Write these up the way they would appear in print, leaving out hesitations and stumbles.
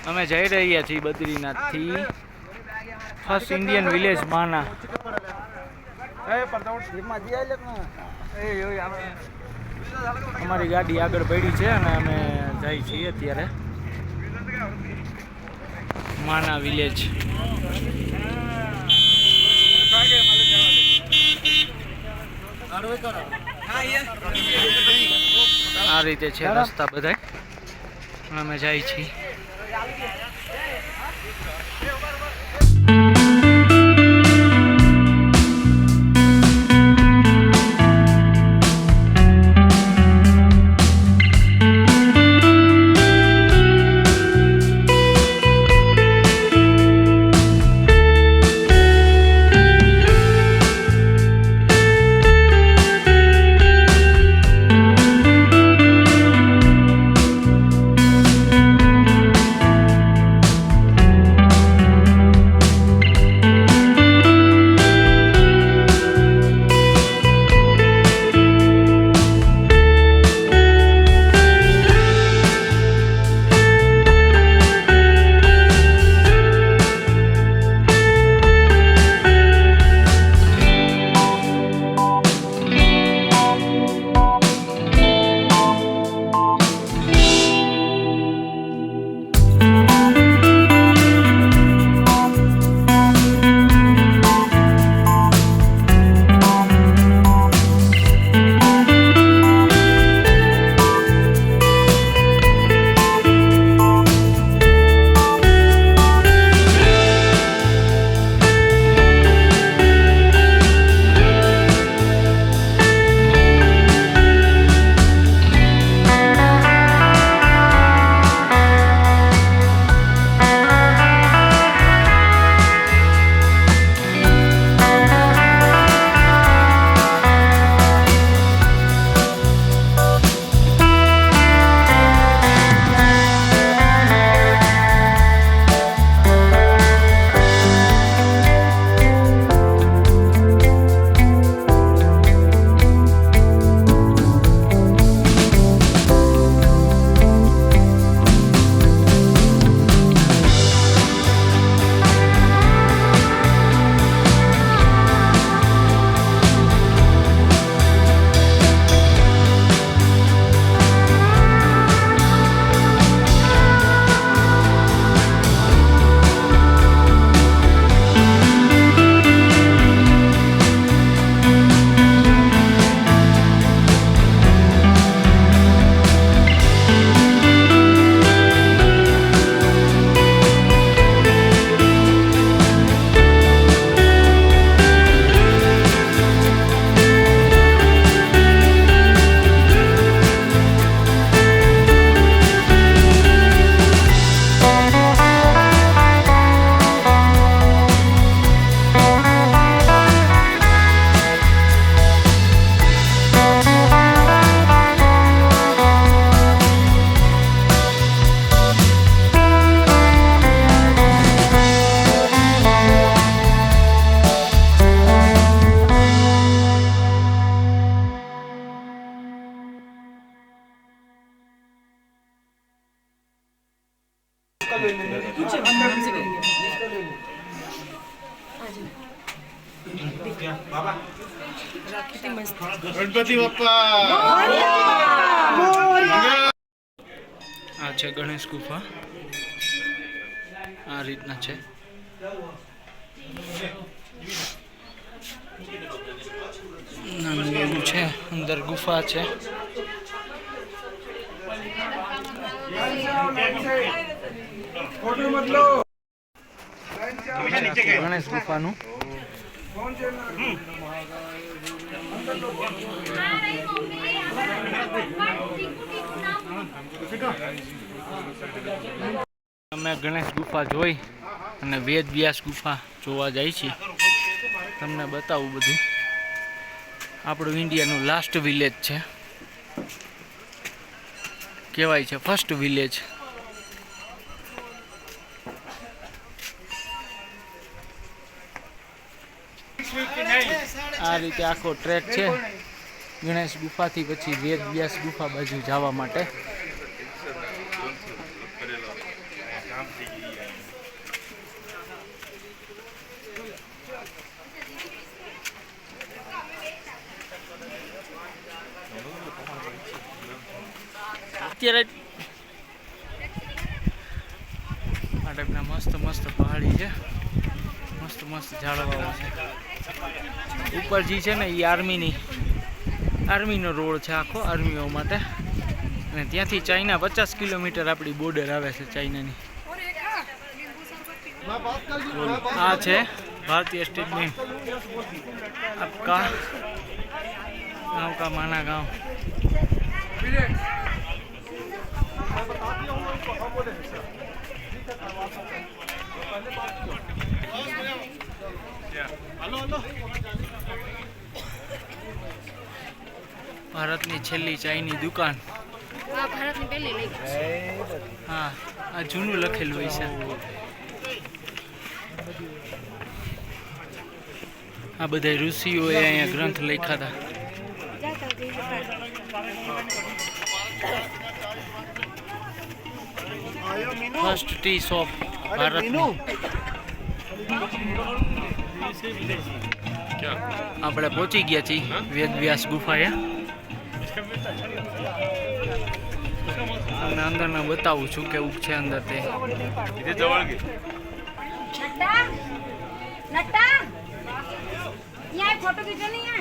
અમે જઈ રહ્યા છીએ બદ્રીનાથથી ફર્સ્ટ ઇન્ડિયન વિલેજ માના. અમારી ગાડી આગળ પડી છે અને અમે જઈએ છીએ અત્યારે માના વિલેજ. આ રીતે છે રસ્તા બધા. અમે જઈએ છીએ. ગણપતિ બાપ્પા. આ છે ગણેશ ગુફા. આ રીતના છે. નાનું એવું છે. અંદર ગુફા છે. ગણેશ ગુફાનું અમે ગણેશ ગુફા જોઈ અને વેદ વ્યાસ ગુફા જોવા જાય છીએ. તમને બતાવું બધું. આપણું ઇન્ડિયાનું લાસ્ટ વિલેજ છે, કહેવાય છે ફર્સ્ટ વિલેજ. આ રીતે આખો ટ્રેક છે ગણેશ ગુફાથી પછી વેદ વ્યાસ ગુફા બાજુ જવા માટે. અત્યારે આ ટાઈપના મસ્ત મસ્ત પહાડી છે, મસ્ત મસ્ત ઝાડવાઓ છે. ઉપર જે છે ને એ આર્મીનો રોડ છે, આખો આર્મીઓ માટે. અને ત્યાંથી ચાઇના 50 કિલોમીટર આપણી બોર્ડર આવે છે ચાઇનાની. આ છે ભારતીય સ્ટેટ બેંક. આપકા ગાँव का माना गाँव. ભારતની છેલ્લી ચાયની દુકાન. હા, આ જૂનું લખેલું હોય છે. આ બધા ઋષિઓએ અહીંયા ગ્રંથ લખ્યા હતા. ફર્સ્ટ ટી શોપ ભારતનું. આપણે પહોંચી ગયા છીએ વેદવ્યાસ ગુફાએ. તમને અંદરના બતાવું છું કેવું છે અંદર તે. फोटो खींचनी है।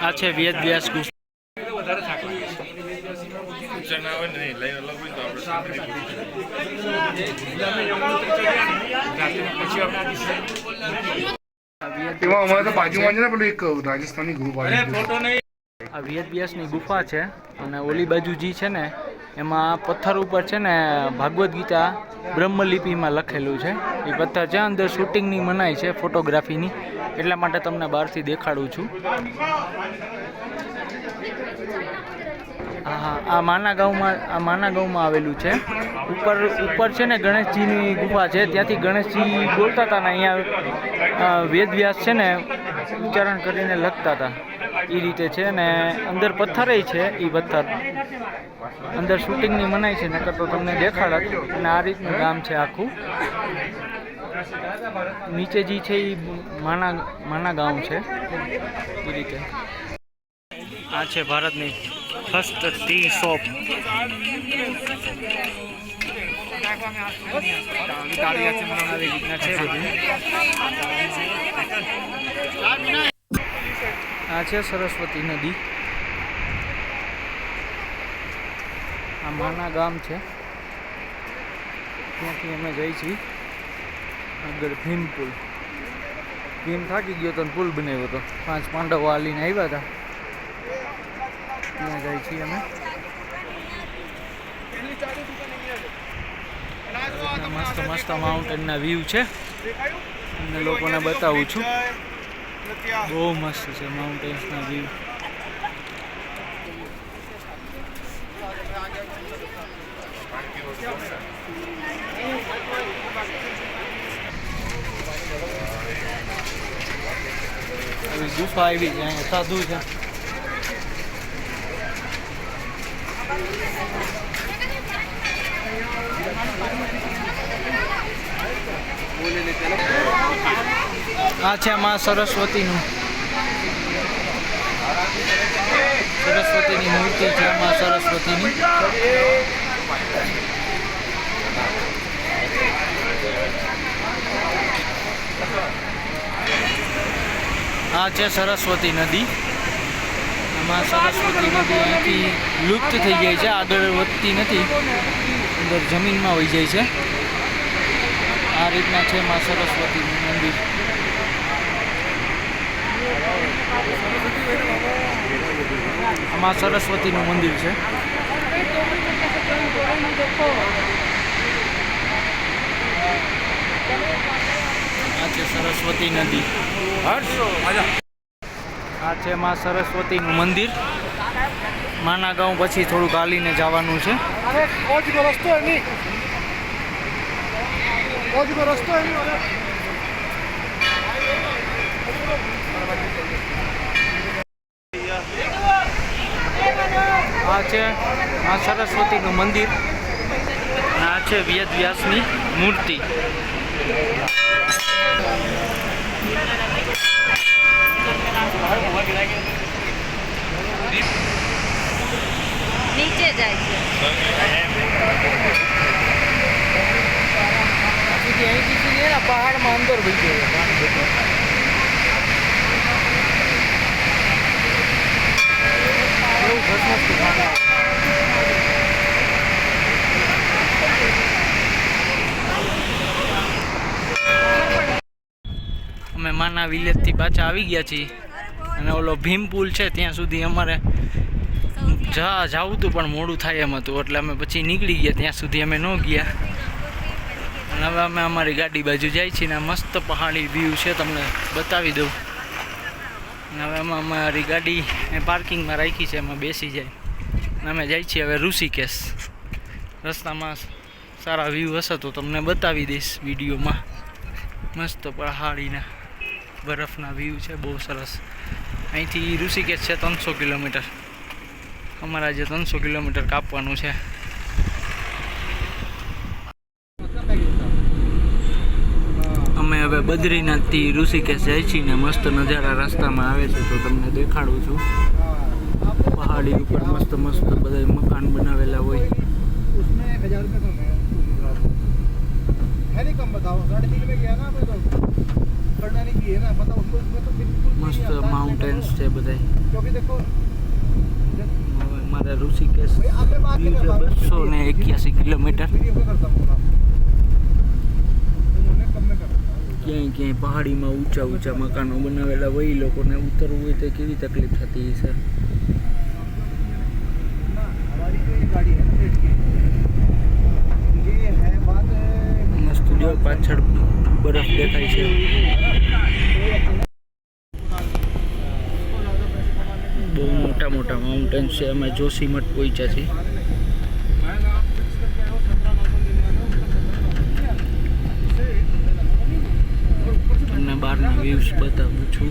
આ છે વેદવ્યાસ ગુફા. આ વેદવ્યાસની ગુફા છે અને ઓલી બાજુ જે છે ને એમાં પથ્થર ઉપર છે ને ભાગવદ ગીતા બ્રહ્મલિપિમાં લખેલું છે. એ પથ્થર છે, અંદર શૂટિંગની મનાઈ છે, ફોટોગ્રાફીની. એટલા માટે તમને બહારથી દેખાડું છું. હા, આ માના ગામમાં આવેલું છે. ઉપર છે ને ગણેશજીની ગુફા છે. ત્યાંથી ગણેશજી બોલતા હતા ને અહીંયા વેદવ્યાસ છે ને ઉચ્ચારણ કરીને લખતા હતા. એ રીતે છે ને અંદર પથ્થરે છે. એ પથ્થર અંદર શૂટિંગની મનાઈ છે, નકર તો તમને દેખાડત. અને આ રીતનું ગામ છે આખું. નીચે જે છે એ માના ગામ છે. એ રીતે આ છે ભારતની ફર્સ્ટ ટી શોપ. આવી રીતના છે બધું. આ છે સરસ્વતી નદી. આ માના ગામ છે. ત્યાંથી અમે જઈ છીએ આગળ ભીમ પુલ. ભીમ થાકી ગયો તો પુલ બનાવ્યો હતો. 5 પાંડવો હાલીને આવ્યા હતા. ત્યાં જાય છીએ અમે. મસ્ત મસ્ત માઉન્ટેનના વ્યૂ છે. અને લોકોને બતાવું છું. બહુ મસ્ત છે માઉન્ટેન્સના વ્યૂ. આવી ગુફા આવી છે. અહીંયા સાધુ છે. આ છે માં સરસ્વતીની મૂર્તિ છે. માં સરસ્વતીની. આ છે સરસ્વતી નદી. માં સરસ્વતી નદી અહીંથી લુપ્ત થઈ જાય છે, આગળ વધતી નથી, અંદર જમીનમાં વહી જાય છે. આ રીતના છે માં સરસ્વતીનું મંદિર. માં સરસ્વતીનું મંદિર છે. આ છે સરસ્વતી નદી. આ છે માં સરસ્વતીનું મંદિર. માના ગામ પછી થોડુંક હાલીને જવાનું છે. આ છે આ સરસ્વતીનું મંદિર અને આ છે વેદ વ્યાસની મૂર્તિ. નીચે જાય છે. અહીંથી સીધી એના પહાડમાં અંદર વહી ગયો. એવું ઘસમસતું પાણી. અમે માના વિલેજથી પાછા આવી ગયા છીએ અને ઓલો ભીમ પુલ છે ત્યાં સુધી અમારે જાવું હતું પણ મોડું થાય એમ હતું એટલે અમે પછી નીકળી ગયા. ત્યાં સુધી અમે ન ગયા અને હવે અમે અમારી ગાડી બાજુ જાય છીએ ને મસ્ત પહાડી વ્યૂ છે તમને બતાવી દઉં. અને હવે અમે અમારી ગાડી પાર્કિંગમાં રાખી છે એમાં બેસી જાય અને અમે જાય છીએ હવે ઋષિકેશ. રસ્તામાં સારા વ્યૂ હશે તો તમને બતાવી દઈશ વિડીયોમાં. મસ્ત પહાડીના બરફના વ્યૂ છે બહુ સરસ. અહીંથી ઋષિકેશ છે 300 કિલોમીટર. અમારા જે 300 કિલોમીટર કાપવાનું છે. અમે હવે બદ્રીનાથથી ઋષિકેશ જાય છીએ ને મસ્ત નજારા રસ્તામાં આવે છે તો તમને દેખાડું છું. પહાડી ઉપર મસ્ત મસ્ત બધા મકાન બનાવેલા હોય. મસ્ત માઉન્ટેન્સ છે બધા. મારે ઋષિકેશ 281 કિલોમીટર. ક્યાંય ક્યાંય પહાડીમાં ઊંચા ઊંચા મકાનો બનાવેલા હોય. લોકોને ઉતરવું હોય તો કેવી તકલીફ થતી છે. મસ્ત જો પાછળ બરફ દેખાય છે. બહુ મોટા મોટા માઉન્ટેન છે. અમે જોશીમઠ પહોંચ્યા છીએ. તમને બહારના વ્યૂઝ બતાવું છું.